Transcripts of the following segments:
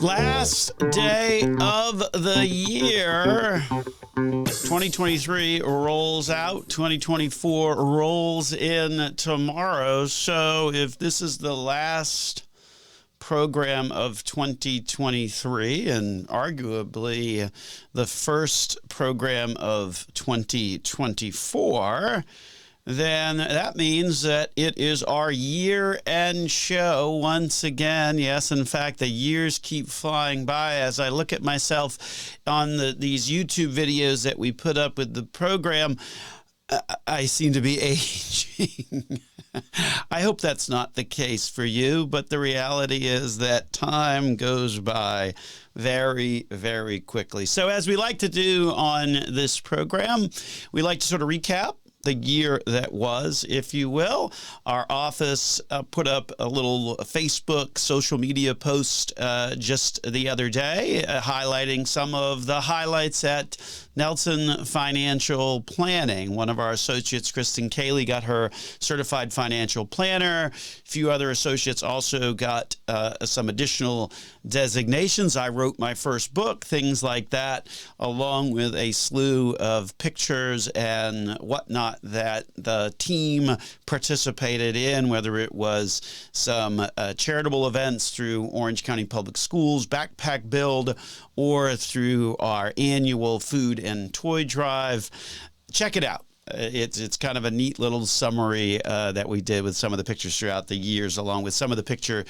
Last day of the year. 2023 rolls out. 2024 rolls in tomorrow. So if this is the last program of 2023 and arguably the first program of 2024, then that means that it is our year-end show once again. Yes, in fact, the years keep flying by as I look at myself on these YouTube videos that we put up with the program. I seem to be aging. I hope that's not the case for you, but the reality is that time goes by very, very quickly. So as we like to do on this program, we like to sort of recap the year that was, if you will. Our office put up a little Facebook social media post just the other day highlighting some of the highlights at Nelson Financial Planning. One of our associates, Kristen Cayley, got her certified financial planner. A few other associates also got some additional designations. I wrote my first book, things like that, along with a slew of pictures and whatnot that the team participated in, whether it was some charitable events through Orange County Public Schools, Backpack Build, or through our annual food and toy drive. Check it out. It's kind of a neat little summary that we did with some of the pictures throughout the years, along with some of the pictures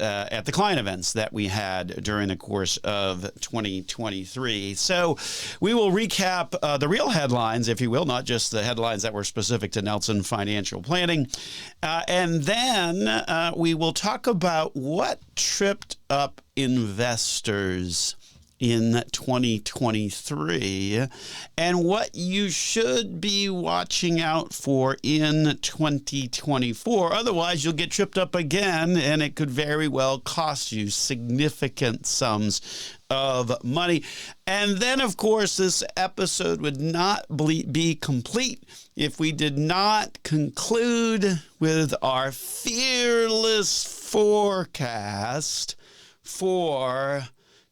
at the client events that we had during the course of 2023. So we will recap the real headlines, if you will, not just the headlines that were specific to Nelson Financial Planning. And then we will talk about what tripped up investors in 2023 and what you should be watching out for in 2024. Otherwise, you'll get tripped up again, and it could very well cost you significant sums of money. And then, of course, this episode would not be complete if we did not conclude with our fearless forecast for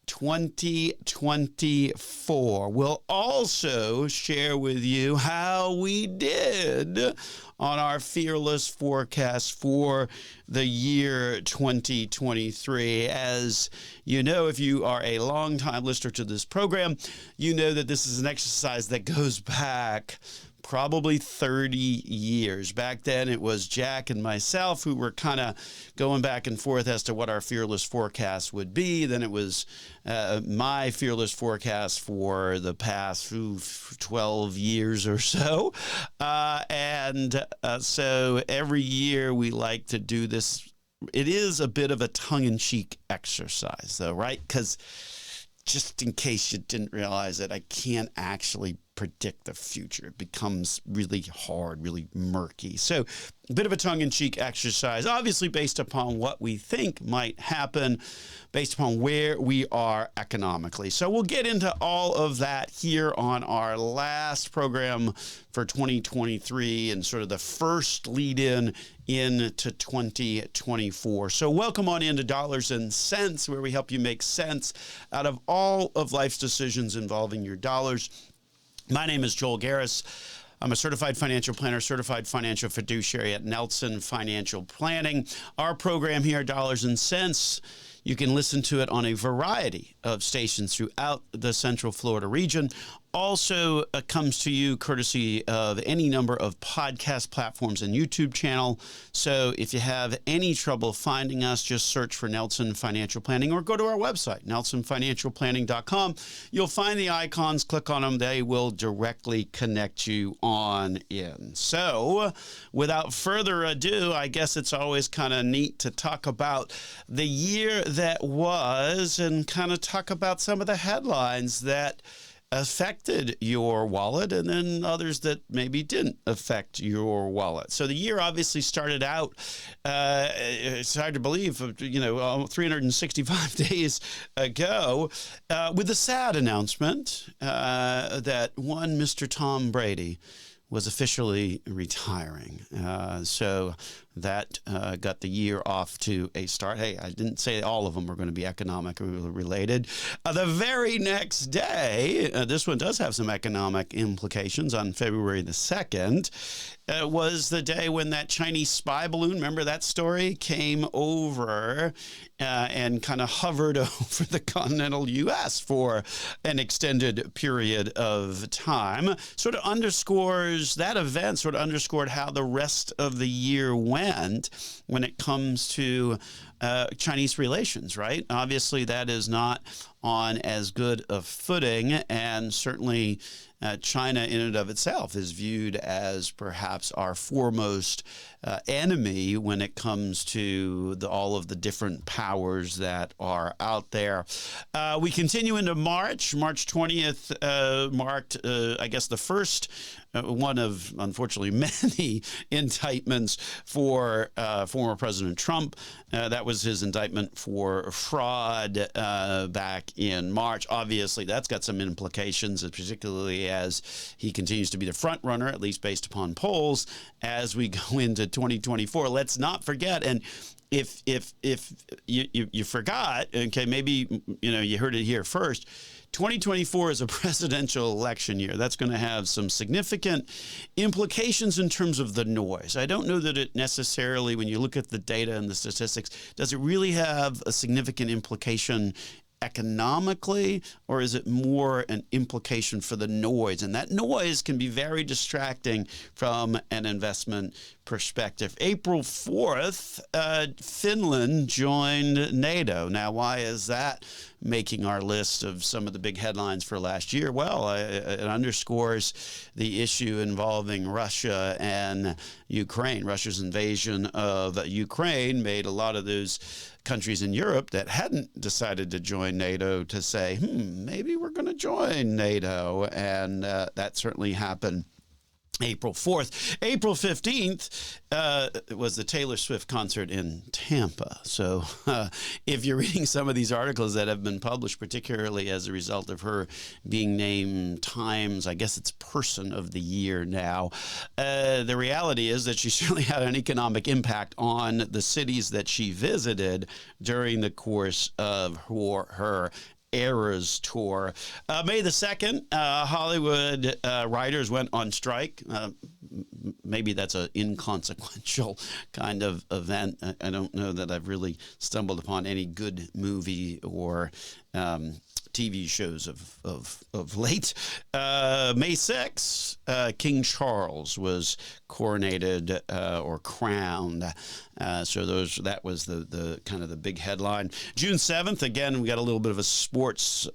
2024. We'll also share with you how we did on our fearless forecast for the year 2023. As you know, if you are a longtime listener to this program, you know that this is an exercise that goes back probably 30 years. Back then, it was Jack and myself who were kind of going back and forth as to what our fearless forecast would be. Then it was my fearless forecast for the past 12 years or so. So every year we like to do this. It is a bit of a tongue-in-cheek exercise, though, right? Because just in case you didn't realize it, I can't actually predict the future. It becomes really hard, really murky. So a bit of a tongue-in-cheek exercise, obviously based upon what we think might happen, based upon where we are economically. So we'll get into all of that here on our last program for 2023 and sort of the first lead-in into 2024. So welcome on into Dollars and Cents, where we help you make sense out of all of life's decisions involving your dollars. My name is Joel Garris. I'm a certified financial planner, certified financial fiduciary at Nelson Financial Planning. Our program here, Dollars and Cents, you can listen to it on a variety of stations throughout the Central Florida region. Also comes to you courtesy of any number of podcast platforms and YouTube channel. So if you have any trouble finding us, just search for Nelson Financial Planning or go to our website, nelsonfinancialplanning.com. You'll find the icons, click on them. They will directly connect you on in. So without further ado, I guess it's always kind of neat to talk about the year that was and kind of talk about some of the headlines that affected your wallet and then others that maybe didn't affect your wallet. So the year obviously started out, it's hard to believe, 365 days ago, with the sad announcement that one Mr. Tom Brady was officially retiring. So that got the year off to a start. Hey, I didn't say all of them are going to be economically related. The very next day, this one does have some economic implications. On February the 2nd, was the day when that Chinese spy balloon, remember that story, came over and kind of hovered over the continental U.S. for an extended period of time. Sort of underscores, that event sort of underscored how the rest of the year went when it comes to Chinese relations, right? Obviously, that is not on as good a footing, and certainly China in and of itself is viewed as perhaps our foremost enemy when it comes to all of the different powers that are out there. We continue into March. March 20th marked, I guess, the first one of, unfortunately, many indictments for former President Trump. That was his indictment for fraud back in March. Obviously, that's got some implications, particularly as he continues to be the front runner, at least based upon polls, as we go into 2024. Let's not forget, and if you forgot, okay, maybe you heard it here first. 2024 is a presidential election year. That's going to have some significant implications in terms of the noise. I don't know that it necessarily, when you look at the data and the statistics, does it really have a significant implication economically, or is it more an implication for the noise? And that noise can be very distracting from an investment perspective. April 4th, Finland joined NATO. Now, why is that making our list of some of the big headlines for last year? Well, it underscores the issue involving Russia and Ukraine. Russia's invasion of Ukraine made a lot of those countries in Europe that hadn't decided to join NATO to say, maybe we're going to join NATO. And that certainly happened April 4th. April 15th was the Taylor Swift concert in Tampa. So if you're reading some of these articles that have been published, particularly as a result of her being named Times, I guess it's Person of the Year now, the reality is that she certainly had an economic impact on the cities that she visited during the course of her Eras tour. May the 2nd, Hollywood writers went on strike. Maybe that's an inconsequential kind of event. I don't know that I've really stumbled upon any good movie or TV shows of late. May 6th, King Charles was coronated or crowned. So that was the kind of the big headline. June 7th, again, we got a little bit of a sports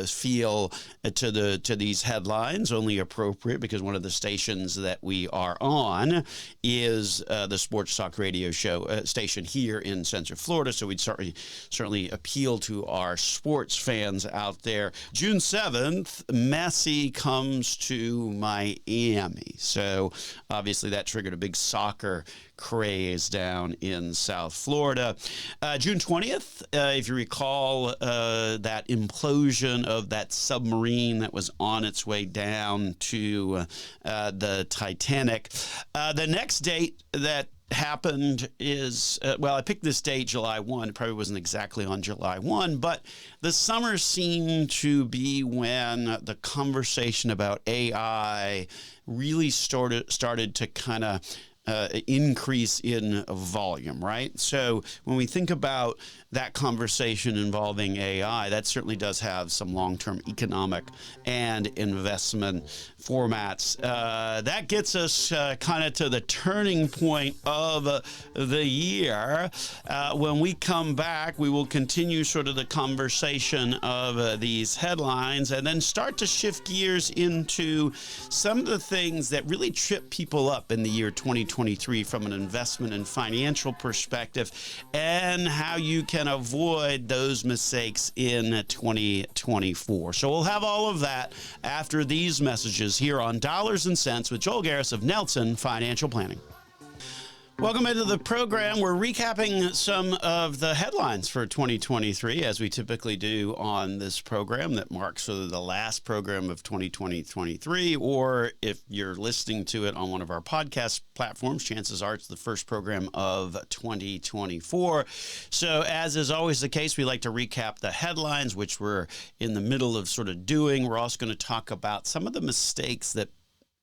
feel to these headlines, only appropriate because one of the stations that we are on is the Sports Talk Radio show station here in Central Florida. So we'd certainly appeal to our sports fans out there. June 7th, Messi comes to Miami. So obviously that triggered a big soccer craze down in South Florida. June 20th, if you recall, that implosion of that submarine that was on its way down to the Titanic. The next date that happened is, I picked this date, July 1. It probably wasn't exactly on July 1, but the summer seemed to be when the conversation about AI really started to kind of increase in volume, right? So when we think about that conversation involving AI, that certainly does have some long-term economic and investment formats. That gets us kind of to the turning point of the year. When we come back, we will continue sort of the conversation of these headlines and then start to shift gears into some of the things that really trip people up in the year 2023 from an investment and financial perspective, and how you can avoid those mistakes in 2024. So we'll have all of that after these messages here on Dollars and Cents with Joel Garris of Nelson Financial Planning. Welcome into the program. We're recapping some of the headlines for 2023, as we typically do on this program that marks sort of the last program of 2023, or if you're listening to it on one of our podcast platforms, chances are it's the first program of 2024. So as is always the case, we like to recap the headlines, which we're in the middle of sort of doing. We're also going to talk about some of the mistakes that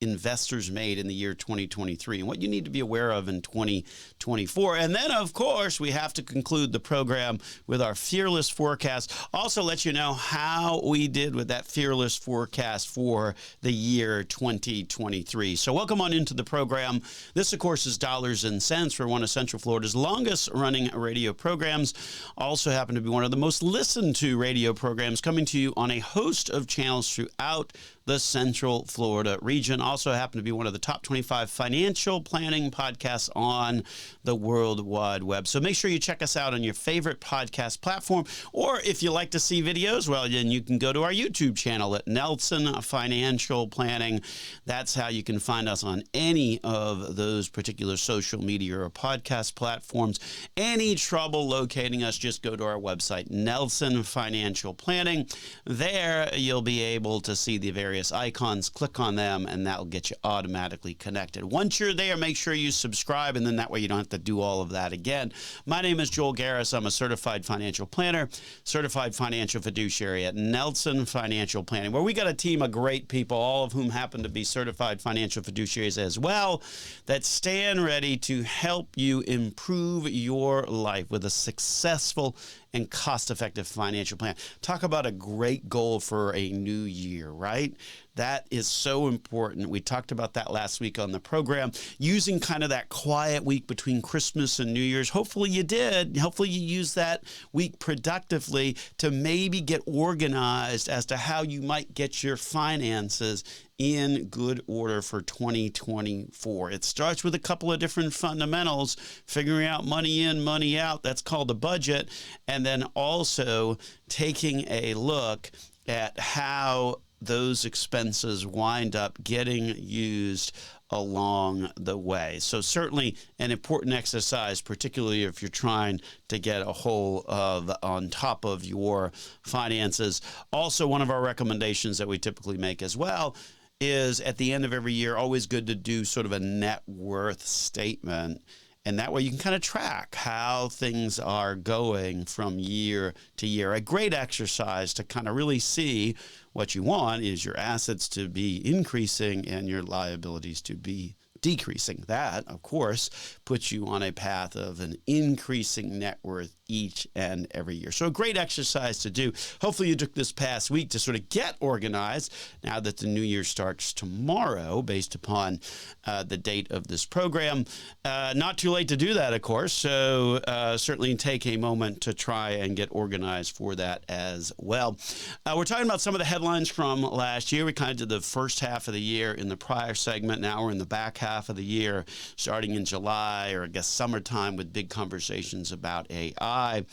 investors made in the year 2023 and what you need to be aware of in 2024. And then, of course, we have to conclude the program with our fearless forecast. Also let you know how we did with that fearless forecast for the year 2023. So welcome on into the program. This, of course, is Dollars and Cents for one of Central Florida's longest running radio programs. Also happen to be one of the most listened to radio programs, coming to you on a host of channels throughout the Central Florida region. Also happen to be one of the top 25 financial planning podcasts on the World Wide Web. So make sure you check us out on your favorite podcast platform. Or if you like to see videos, well, then you can go to our YouTube channel at Nelson Financial Planning. That's how you can find us on any of those particular social media or podcast platforms. Any trouble locating us, just go to our website, Nelson Financial Planning. There you'll be able to see the various icons, click on them, and that'll get you automatically connected. Once you're there, make sure you subscribe, and then that way you don't have to do all of that again. My name is Joel Garris. I'm a certified financial planner, certified financial fiduciary at Nelson Financial Planning, where we got a team of great people, all of whom happen to be certified financial fiduciaries as well, that stand ready to help you improve your life with a successful and cost-effective financial plan. Talk about a great goal for a new year, right? That is so important. We talked about that last week on the program, using kind of that quiet week between Christmas and New Year's. Hopefully you did. Hopefully you used that week productively to maybe get organized as to how you might get your finances in good order for 2024. It starts with a couple of different fundamentals, figuring out money in, money out. That's called a budget. And then also taking a look at how those expenses wind up getting used along the way. So certainly an important exercise, particularly if you're trying to get a hold of on top of your finances. Also, one of our recommendations that we typically make as well is at the end of every year, always good to do sort of a net worth statement. And that way you can kind of track how things are going from year to year. A great exercise to kind of really see what you want is your assets to be increasing and your liabilities to be decreasing. That, of course, puts you on a path of an increasing net worth each and every year. So a great exercise to do. Hopefully you took this past week to sort of get organized now that the new year starts tomorrow based upon the date of this program. Not too late to do that, of course. So certainly take a moment to try and get organized for that as well. We're talking about some of the headlines from last year. We kind of did the first half of the year in the prior segment. Now we're in the back half of the year, starting in July or I guess summertime, with big conversations about AI,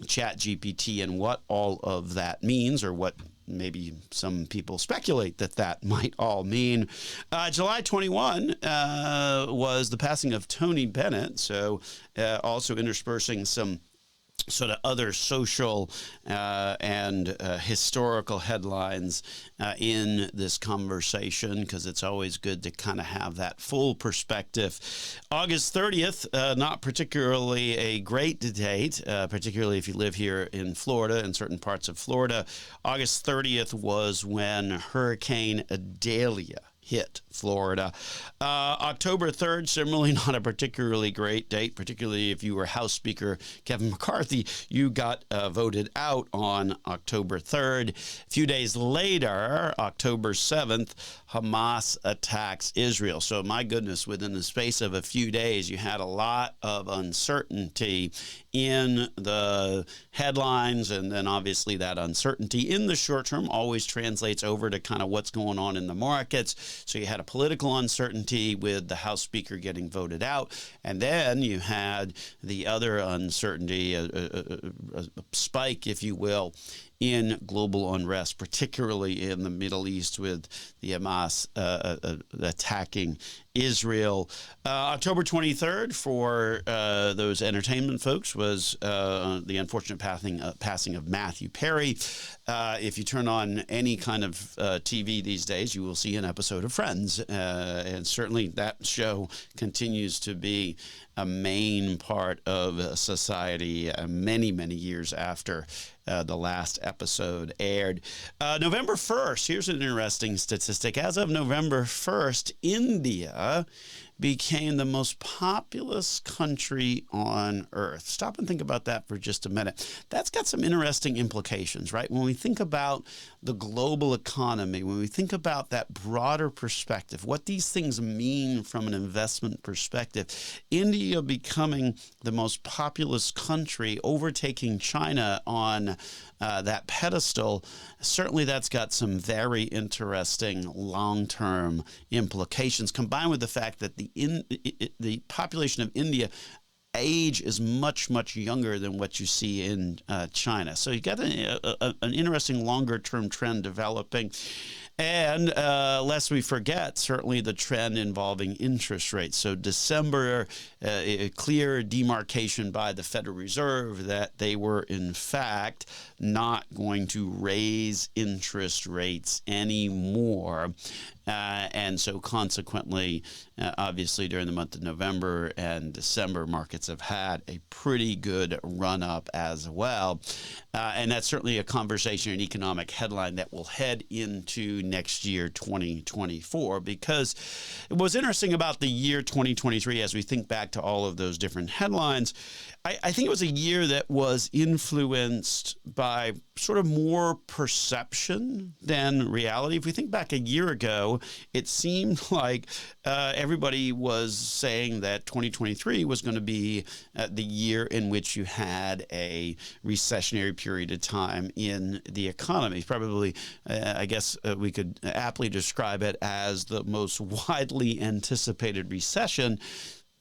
ChatGPT, and what all of that means, or what maybe some people speculate that that might all mean. July 21 was the passing of Tony Bennett, so also interspersing some sort of other social and historical headlines in this conversation, because it's always good to kind of have that full perspective. August 30th, not particularly a great date, particularly if you live here in Florida and certain parts of Florida. August 30th was when Hurricane Idalia hit Florida. October 3rd, similarly not a particularly great date, particularly if you were House Speaker Kevin McCarthy. You got voted out on October 3rd. A few days later, October 7th, Hamas attacks Israel. So my goodness, within the space of a few days, you had a lot of uncertainty in the headlines, and then obviously that uncertainty in the short term always translates over to kind of what's going on in the markets. So you had a political uncertainty with the House Speaker getting voted out, and then you had the other uncertainty, a spike, if you will, in global unrest, particularly in the Middle East with the Hamas attacking Israel. October 23rd, for those entertainment folks, was the unfortunate passing of Matthew Perry. If you turn on any kind of TV these days, you will see an episode of Friends. And certainly that show continues to be a main part of society many, many years after the last episode aired. November 1st, here's an interesting statistic. As of November 1st, India became the most populous country on earth. Stop and think about that for just a minute. That's got some interesting implications, right? When we think about the global economy, when we think about that broader perspective, what these things mean from an investment perspective, India becoming the most populous country, overtaking China on that pedestal, certainly that's got some very interesting long-term implications, combined with the fact that the population of India age is much, much younger than what you see in China. So you got an interesting longer-term trend developing. And lest we forget, certainly the trend involving interest rates. So December, a clear demarcation by the Federal Reserve that they were, in fact, not going to raise interest rates anymore. And so consequently, obviously during the month of November and December, markets have had a pretty good run up as well. And that's certainly a conversation, an economic headline that will head into next year, 2024, because what's interesting about the year 2023, as we think back to all of those different headlines, I think it was a year that was influenced by sort of more perception than reality. If we think back a year ago, it seemed like everybody was saying that 2023 was going to be the year in which you had a recessionary period of time in the economy. Probably, I guess we could aptly describe it as the most widely anticipated recession.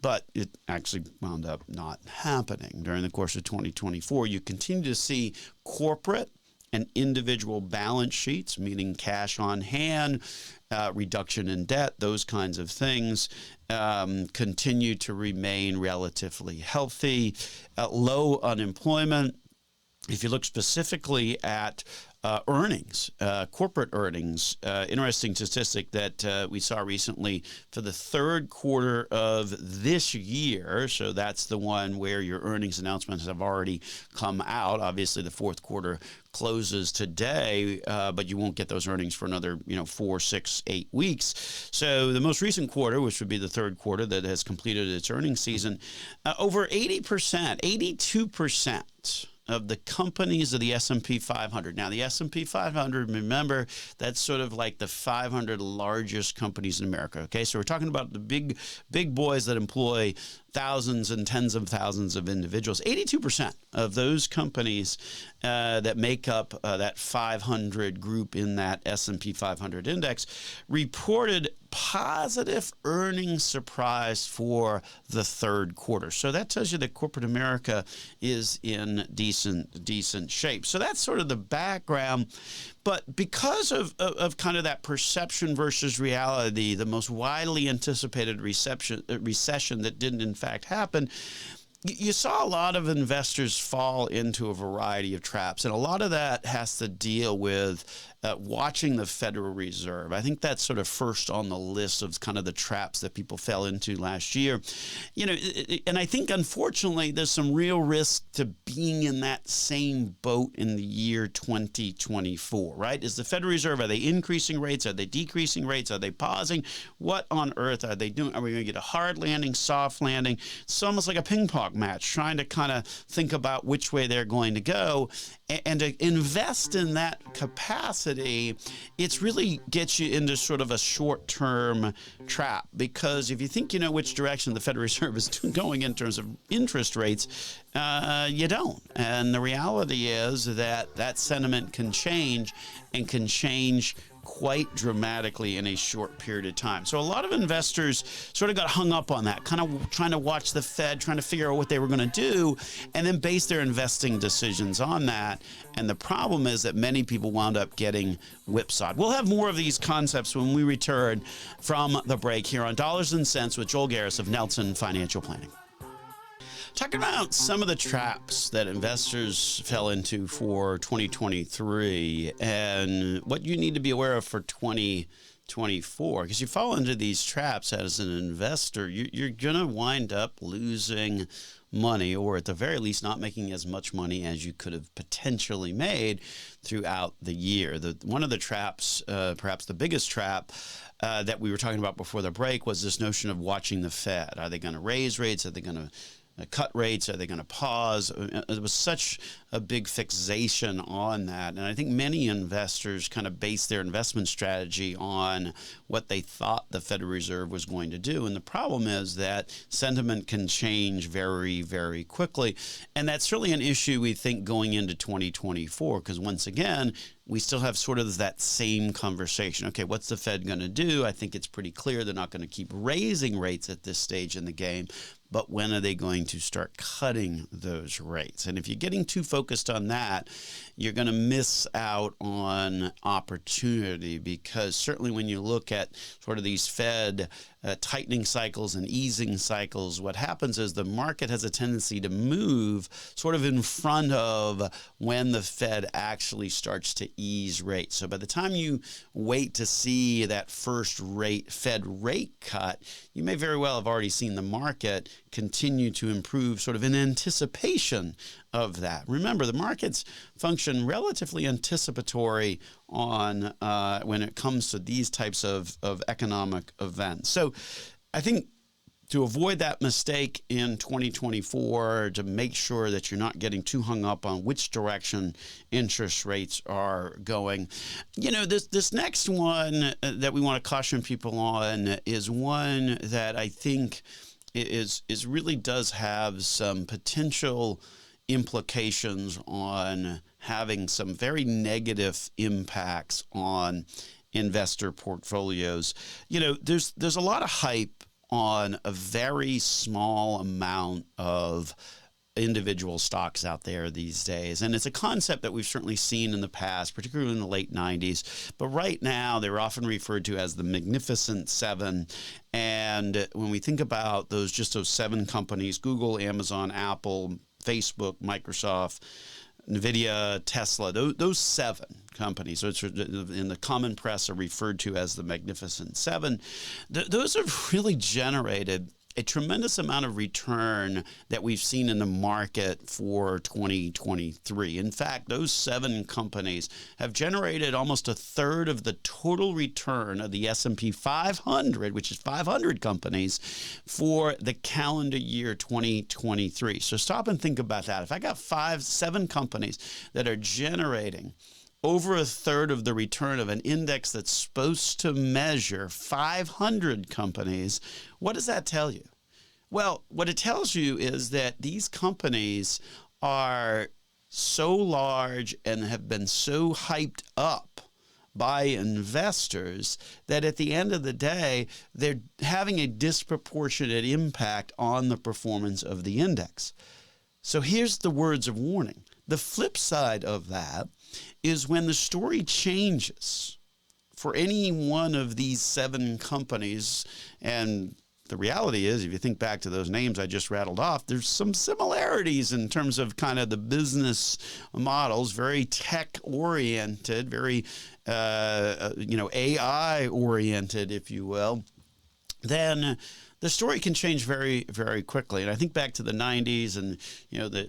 But it actually wound up not happening. During the course of 2024, you continue to see corporate and individual balance sheets, meaning cash on hand, reduction in debt, those kinds of things, continue to remain relatively healthy, low unemployment. If you look specifically at earnings, corporate earnings, interesting statistic that we saw recently for the third quarter of this year. So that's the one where your earnings announcements have already come out. Obviously, the fourth quarter closes today, but you won't get those earnings for another, 4, 6, 8 weeks. So the most recent quarter, which would be the third quarter that has completed its earnings season, over 80%, 82%. Of the companies of the S&P 500. Now, the S&P 500, remember, that's sort of like the 500 largest companies in America. Okay, so we're talking about the big boys that employ thousands and tens of thousands of individuals. 82% of those companies that make up that 500 group in that S&P 500 index reported positive earnings surprise for the third quarter. So that tells you that corporate America is in decent shape. So that's sort of the background. But because of kind of that perception versus reality, the most widely anticipated recession that didn't in fact happen, you saw a lot of investors fall into a variety of traps. And a lot of that has to deal with watching the Federal Reserve. I think that's sort of first on the list of kind of the traps that people fell into last year. And I think, unfortunately, there's some real risk to being in that same boat in the year 2024, right? Is the Federal Reserve, are they increasing rates? Are they decreasing rates? Are they pausing? What on earth are they doing? Are we going to get a hard landing, soft landing? It's almost like a ping pong match, trying to kind of think about which way they're going to go. And to invest in that capacity, it's really gets you into sort of a short-term trap, because if you think you know which direction the Federal Reserve is going in terms of interest rates, you don't. And the reality is that that sentiment can change, and can change quite dramatically in a short period of time. So a lot of investors sort of got hung up on that, kind of trying to watch the Fed, trying to figure out what they were going to do, and then base their investing decisions on that. And the problem is that many people wound up getting whipsawed. We'll have more of these concepts when we return from the break here on Dollars and Cents with Joel Garris of Nelson Financial Planning. Talking about some of the traps that investors fell into for 2023 and what you need to be aware of for 2024. Because you fall into these traps as an investor, you're going to wind up losing money, or at the very least not making as much money as you could have potentially made throughout the year. One of the traps, perhaps the biggest trap, that we were talking about before the break was this notion of watching the Fed. Are they going to raise rates? Are they going to cut rates? Are they going to pause? It was such a big fixation on that. And I think many investors kind of base their investment strategy on what they thought the Federal Reserve was going to do. And the problem is that sentiment can change very, very quickly. And that's really an issue, we think, going into 2024, because once again, we still have sort of that same conversation. Okay, what's the Fed going to do? I think it's pretty clear they're not going to keep raising rates at this stage in the game, but when are they going to start cutting those rates? And if you're getting too focused on that, you're going to miss out on opportunity, because certainly when you look at sort of these Fed tightening cycles and easing cycles, what happens is the market has a tendency to move sort of in front of when the Fed actually starts to ease rates. So by the time you wait to see that first Fed rate cut, you may very well have already seen the market continue to improve sort of in anticipation of that. Remember, the markets function relatively anticipatory on when it comes to these types of economic events. So I think to avoid that mistake in 2024, to make sure that you're not getting too hung up on which direction interest rates are going, this next one that we want to caution people on is one that I think is really does have some potential implications on having some very negative impacts on investor portfolios. There's a lot of hype on a very small amount of individual stocks out there these days. And it's a concept that we've certainly seen in the past, particularly in the late 90s. But right now, they're often referred to as the Magnificent Seven. And when we think about those 7 companies, Google, Amazon, Apple, Facebook, Microsoft, NVIDIA, Tesla, those 7 companies, which in the common press are referred to as the Magnificent Seven, those have really generated a tremendous amount of return that we've seen in the market for 2023. In fact, those 7 companies have generated almost a third of the total return of the S&P 500, which is 500 companies, for the calendar year 2023. So stop and think about that. If I got 7 companies that are generating over a third of the return of an index that's supposed to measure 500 companies, what does that tell you? Well, what it tells you is that these companies are so large and have been so hyped up by investors that at the end of the day, they're having a disproportionate impact on the performance of the index. So here's the words of warning. The flip side of that is when the story changes for any one of these 7 companies, and the reality is, if you think back to those names I just rattled off, there's some similarities in terms of kind of the business models, very tech-oriented, very, AI-oriented, if you will, then the story can change very, very quickly. And I think back to the 90s and,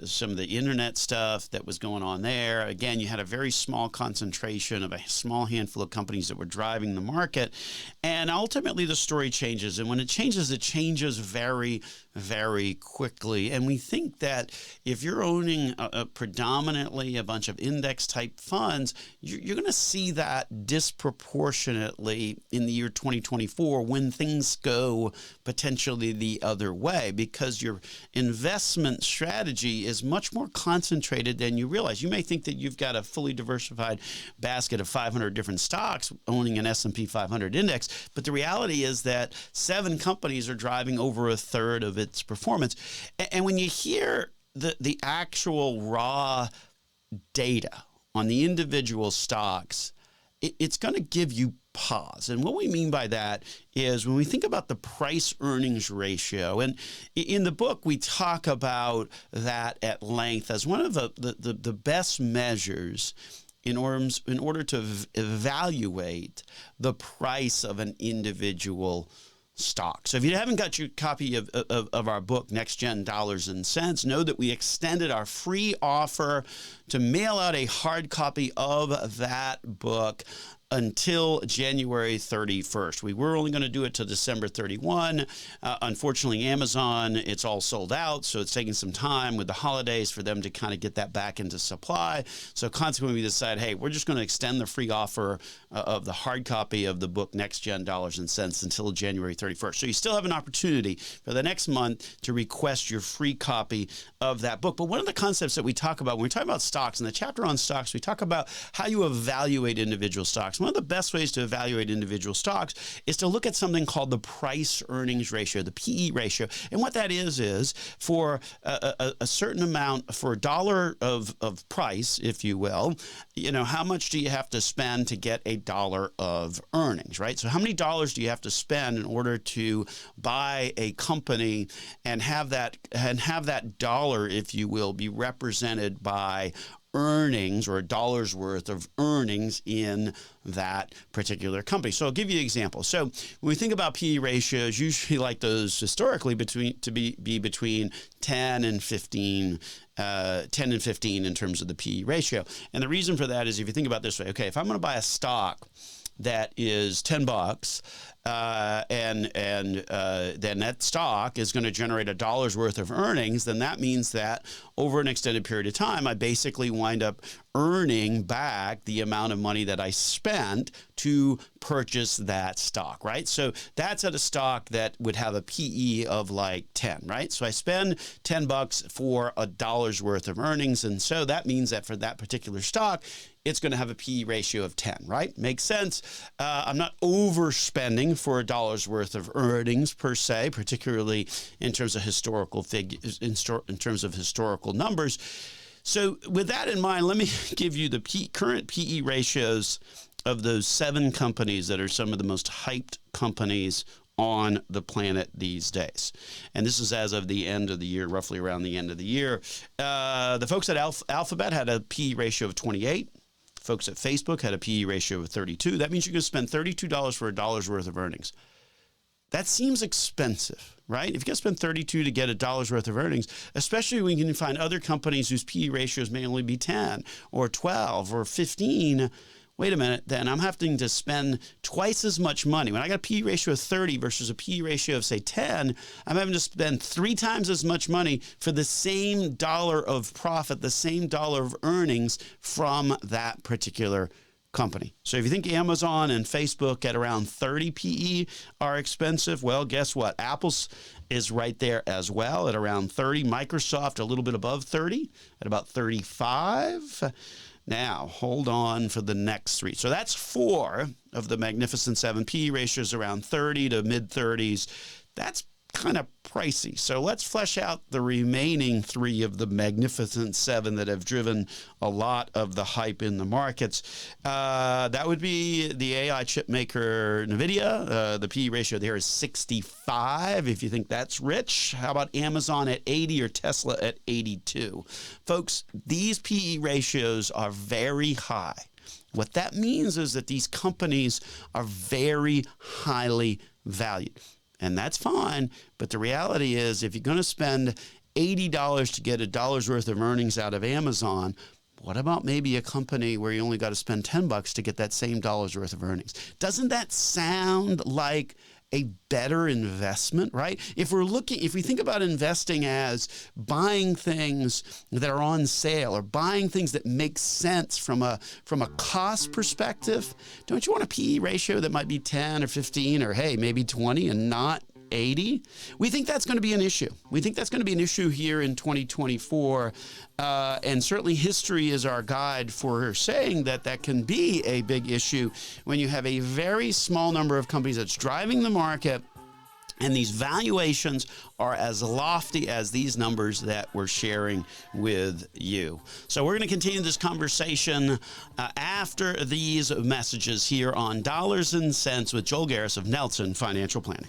some of the internet stuff that was going on there. Again, you had a very small concentration of a small handful of companies that were driving the market. And ultimately, the story changes. And when it changes very, very quickly. And we think that if you're owning predominantly a bunch of index type funds, you're going to see that disproportionately in the year 2024 when things go potentially the other way, because your investment strategy is much more concentrated than you realize. You may think that you've got a fully diversified basket of 500 different stocks owning an S&P 500 index, but the reality is that 7 companies are driving over a third of its performance. And when you hear the actual raw data on the individual stocks, it's going to give you pause. And what we mean by that is when we think about the price earnings ratio, and in the book, we talk about that at length as one of the best measures in order to evaluate the price of an individual stock. So if you haven't got your copy of our book, Next Gen Dollars and Cents, know that we extended our free offer to mail out a hard copy of that book until January 31st. We were only going to do it till December 31. Unfortunately, Amazon, it's all sold out, so it's taking some time with the holidays for them to kind of get that back into supply. So consequently, we decided, hey, we're just going to extend the free offer of the hard copy of the book, Next Gen Dollars and Cents, until January 31st. So you still have an opportunity for the next month to request your free copy of that book. But one of the concepts that we talk about when we talk about stocks, in the chapter on stocks, we talk about how you evaluate individual stocks. One of the best ways to evaluate individual stocks is to look at something called the price earnings ratio, the PE ratio. And what that is for a certain amount, for a dollar of price, if you will, how much do you have to spend to get a dollar of earnings, right? So how many dollars do you have to spend in order to buy a company and have that dollar, if you will, be represented by earnings, or a dollar's worth of earnings in that particular company? So I'll give you an example. So when we think about PE ratios, usually like those historically be between 10 and 15 in terms of the PE ratio. And the reason for that is, if you think about it this way, okay, if I'm going to buy a stock that is $10, and then that stock is going to generate a dollar's worth of earnings, then that means that over an extended period of time, I basically wind up earning back the amount of money that I spent to purchase that stock, right? So that's at a stock that would have a PE of like 10, right? So I spend $10 for a dollar's worth of earnings. And so that means that for that particular stock, it's going to have a PE ratio of 10, right? Makes sense. I'm not overspending for a dollar's worth of earnings per se, particularly in terms of historical figures, in terms of historical numbers. So with that in mind, let me give you the current PE ratios of those 7 companies that are some of the most hyped companies on the planet these days. And this is as of the end of the year, roughly around the end of the year. The folks at Alphabet had a PE ratio of 28. Folks at Facebook had a PE ratio of 32. That means you're going to spend $32 for a dollar's worth of earnings. That seems expensive, right? If you got to spend $32 to get a dollar's worth of earnings, especially when you can find other companies whose PE ratios may only be 10 or 12 or 15, wait a minute, then I'm having to spend twice as much money. When I got a PE ratio of 30 versus a PE ratio of, say, 10, I'm having to spend 3 times as much money for the same dollar of profit, the same dollar of earnings from that particular company. So if you think Amazon and Facebook at around 30 PE are expensive, well, guess what? Apple's is right there as well at around 30. Microsoft a little bit above 30 at about 35. Now, hold on for the next 3. So that's 4 of the Magnificent 7. PE ratios around 30 to mid-30s. That's kind of pricey. So let's flesh out the remaining 3 of the Magnificent 7 that have driven a lot of the hype in the markets. That would be the AI chip maker NVIDIA. The PE ratio there is 65, if you think that's rich. How about Amazon at 80 or Tesla at 82? Folks, these PE ratios are very high. What that means is that these companies are very highly valued. And that's fine, but the reality is if you're going to spend $80 to get a dollar's worth of earnings out of Amazon, what about maybe a company where you only got to spend $10 to get that same dollar's worth of earnings? Doesn't that sound like a better investment, right? If we think about investing as buying things that are on sale or buying things that make sense from a cost perspective, don't you want a PE ratio that might be 10 or 15 or hey, maybe 20 and not 80? We think that's going to be an issue. We think that's going to be an issue here in 2024. And certainly history is our guide for saying that that can be a big issue when you have a very small number of companies that's driving the market. And these valuations are as lofty as these numbers that we're sharing with you. So we're going to continue this conversation after these messages here on Dollars and Cents with Joel Garris of Nelson Financial Planning.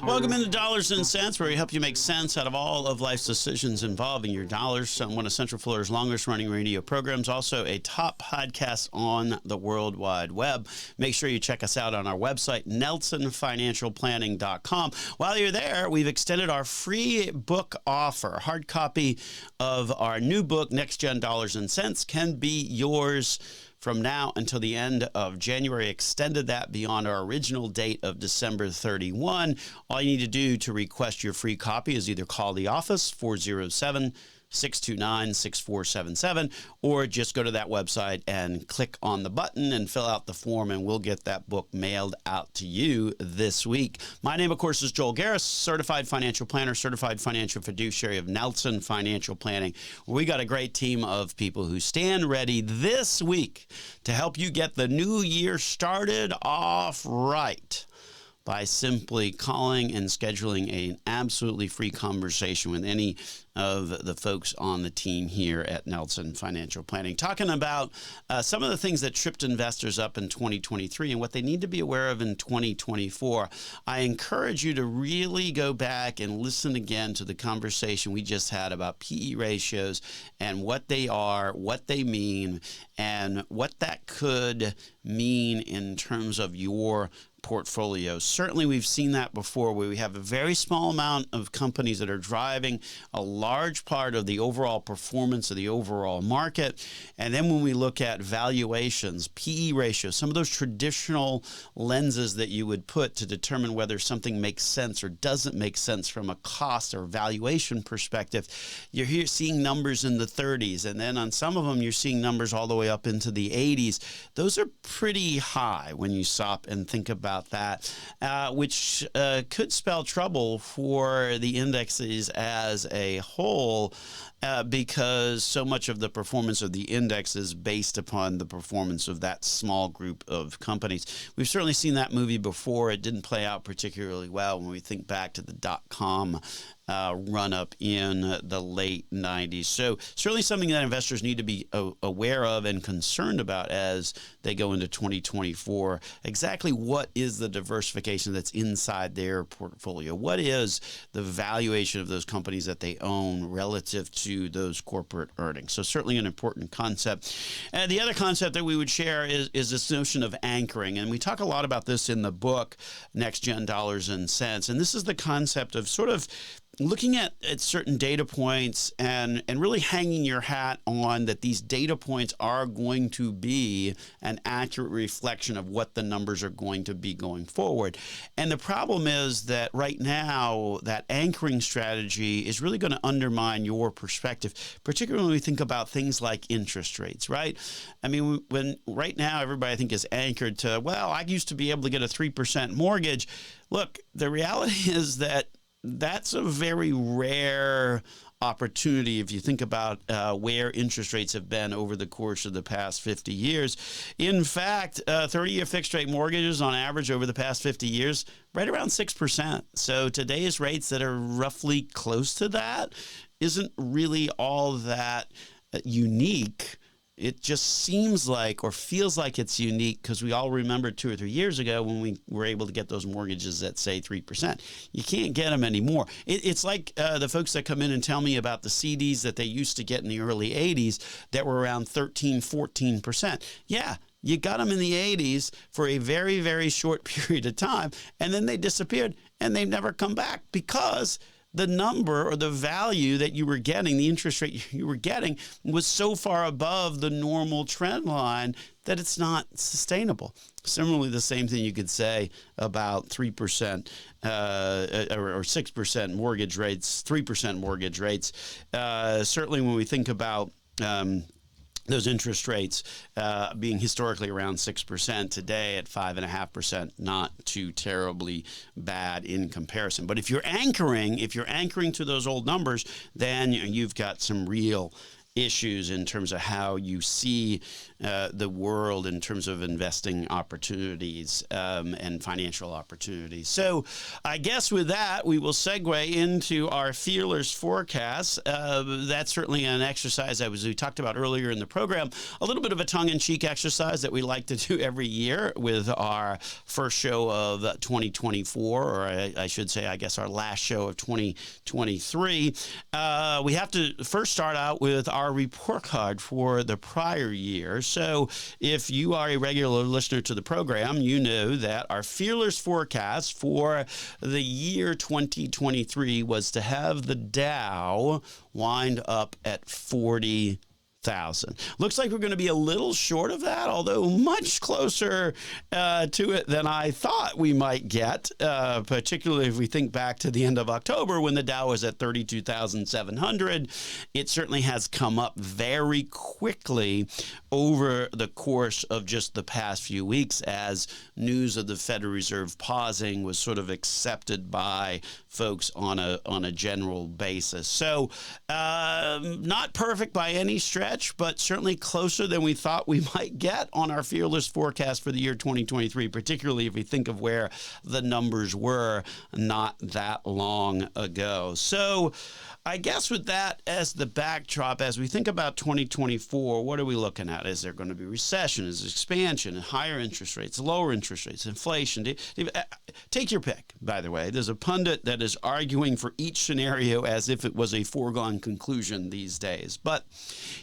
Welcome into Dollars and Cents, where we help you make sense out of all of life's decisions involving your dollars. One of Central Florida's longest running radio programs, also a top podcast on the World Wide Web. Make sure you check us out on our website, nelsonfinancialplanning.com. While you're there, we've extended our free book offer. Hard copy of our new book, Next Gen Dollars and Cents, can be yours from now until the end of January. Extended that beyond our original date of December 31. All you need to do to request your free copy is either call the office, 407-629-6477, or just go to that website and click on the button and fill out the form, and we'll get that book mailed out to you this week. My name, of course, is Joel Garris, certified financial planner, certified financial fiduciary of Nelson Financial Planning. We got a great team of people who stand ready this week to help you get the new year started off right by simply calling and scheduling an absolutely free conversation with any of the folks on the team here at Nelson Financial Planning, talking about some of the things that tripped investors up in 2023 and what they need to be aware of in 2024. I encourage you to really go back and listen again to the conversation we just had about PE ratios and what they are, what they mean, and what that could mean in terms of your portfolio. Certainly, we've seen that before, where we have a very small amount of companies that are driving a large part of the overall performance of the overall market. And then when we look at valuations, PE ratios, some of those traditional lenses that you would put to determine whether something makes sense or doesn't make sense from a cost or valuation perspective, you're here seeing numbers in the 30s. And then on some of them, you're seeing numbers all the way up into the 80s. Those are pretty high when you stop and think about that, which could spell trouble for the indexes as a whole, because so much of the performance of the index is based upon the performance of that small group of companies. We've certainly seen that movie before. It didn't play out particularly well when we think back to the dot-com run-up in the late 90s. So certainly something that investors need to be aware of and concerned about as they go into 2024. Exactly what is the diversification that's inside their portfolio? What is the valuation of those companies that they own relative to those corporate earnings? So certainly an important concept. And the other concept that we would share is this notion of anchoring. And we talk a lot about this in the book, Next Gen Dollars and Cents. And this is the concept of sort of looking at certain data points and really hanging your hat on that these data points are going to be an accurate reflection of what the numbers are going to be going forward. And the problem is that right now, that anchoring strategy is really going to undermine your perspective, particularly when we think about things like interest rates, right? I mean, when right now everybody I think is anchored to, well, I used to be able to get a 3% mortgage. Look, the reality is that that's a very rare opportunity if you think about where interest rates have been over the course of the past 50 years. In fact, 30-year fixed rate mortgages on average over the past 50 years, right around 6%. So today's rates that are roughly close to that isn't really all that unique. It just seems like or feels like it's unique because we all remember 2 or 3 years ago when we were able to get those mortgages at, say, 3%. You can't get them anymore. It's like the folks that come in and tell me about the CDs that they used to get in the early 80s that were around 13, 14%. Yeah, you got them in the 80s for a very, very short period of time, and then they disappeared, and they've never come back because the number or the value that you were getting, the interest rate you were getting, was so far above the normal trend line that it's not sustainable. Similarly, the same thing you could say about 3% or 6% mortgage rates, 3% mortgage rates. Certainly when we think about those interest rates being historically around 6%, today at 5.5%, not too terribly bad in comparison. But if you're anchoring to those old numbers, then you've got some real issues in terms of how you see the world in terms of investing opportunities and financial opportunities. So I guess with that, we will segue into our Fearless Forecast. That's certainly an exercise, as we talked about earlier in the program, a little bit of a tongue-in-cheek exercise that we like to do every year with our first show of 2024, or I should say, I guess, our last show of 2023. We have to first start out with our report card for the prior year. So if you are a regular listener to the program, you know that our Fearless Forecast for the year 2023 was to have the Dow wind up at 40,000. Looks like we're going to be a little short of that, although much closer to it than I thought we might get, particularly if we think back to the end of October when the Dow was at 32,700. It certainly has come up very quickly over the course of just the past few weeks as news of the Federal Reserve pausing was sort of accepted by folks on a general basis. So not perfect by any stretch, but certainly closer than we thought we might get on our Fearless Forecast for the year 2023, particularly if we think of where the numbers were not that long ago. So I guess with that as the backdrop, as we think about 2024, what are we looking at? Is there going to be recession? Is there expansion? Higher interest rates? Lower interest rates? Inflation? Take your pick, by the way. There's a pundit that is arguing for each scenario as if it was a foregone conclusion these days. But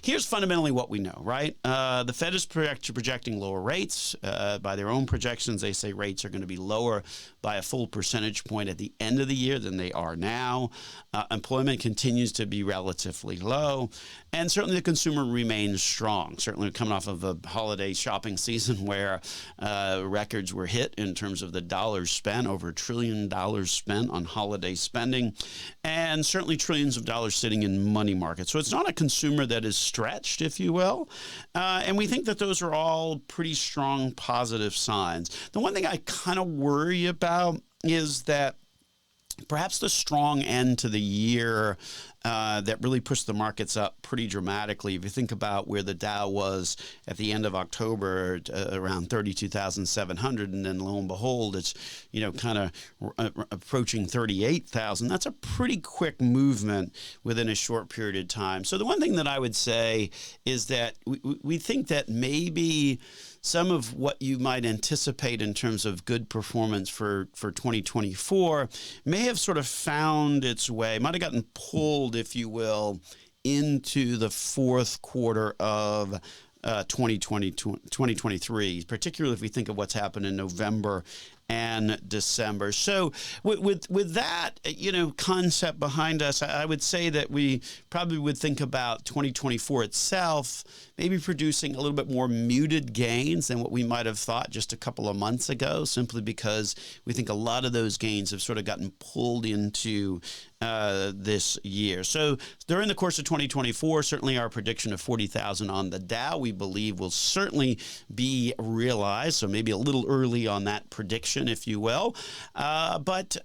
here's fundamentally what we know, right? The Fed is projecting lower rates. By their own projections, they say rates are going to be lower by a full percentage point at the end of the year than they are now. Employment continues to be relatively low, and certainly the consumer remains strong. Certainly coming off of a holiday shopping season where records were hit in terms of the dollars spent, over $1 trillion spent on holiday spending, and certainly trillions of dollars sitting in money markets. So it's not a consumer that is stretched, if you will, and we think that those are all pretty strong positive signs. The one thing I kind of worry about is that perhaps the strong end to the year that really pushed the markets up pretty dramatically. If you think about where the Dow was at the end of October, around 32,700, and then lo and behold, it's kind of approaching 38,000. That's a pretty quick movement within a short period of time. So the one thing that I would say is that we think that maybe some of what you might anticipate in terms of good performance for 2024 may have sort of found its way, might have gotten pulled, if you will, into the fourth quarter of 2023, particularly if we think of what's happened in November and December. So with that, concept behind us, I would say that we probably would think about 2024 itself maybe producing a little bit more muted gains than what we might have thought just a couple of months ago, simply because we think a lot of those gains have sort of gotten pulled into this year. So during the course of 2024, certainly our prediction of 40,000 on the Dow, we believe will certainly be realized. So maybe a little early on that prediction, if you will. But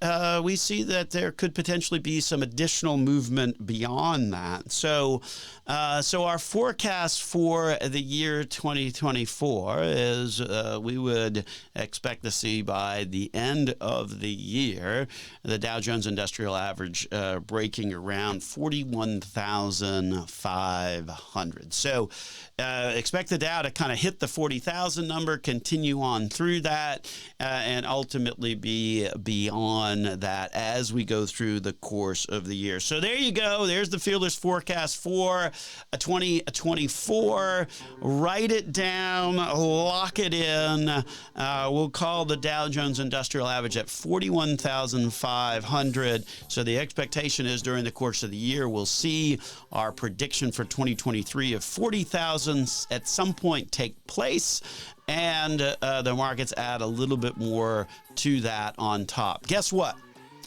we see that there could potentially be some additional movement beyond that. So our forecast for the year 2024 is we would expect to see by the end of the year the Dow Jones Industrial Average breaking around 41,500. So expect the Dow to kind of hit the 40,000 number, continue on through that, and ultimately be beyond that as we go through the course of the year. So there you go. There's the Fearless Forecast for 2024. Write it down, lock it in. We'll call the Dow Jones Industrial Average at 41,500. So the expectation is during the course of the year, we'll see our prediction for 2023 of 40,000 at some point take place, and the markets add a little bit more to that on top. Guess what?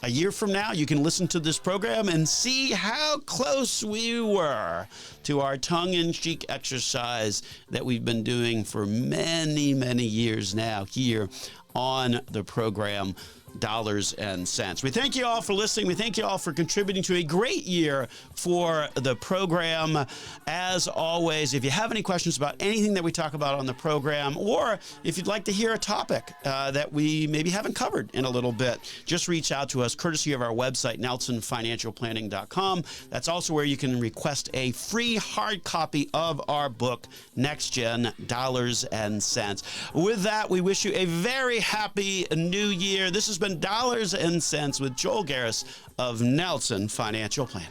A year from now, you can listen to this program and see how close we were to our tongue-in-cheek exercise that we've been doing for many, many years now here on the program, Dollars and Cents. We thank you all for listening. We thank you all for contributing to a great year for the program. As always, if you have any questions about anything that we talk about on the program, or if you'd like to hear a topic that we maybe haven't covered in a little bit, just reach out to us courtesy of our website, nelsonfinancialplanning.com. That's also where you can request a free hard copy of our book, Next Gen Dollars and Cents. With that, we wish you a very happy new year. This has been Dollars and Cents with Joel Garris of Nelson Financial Planning.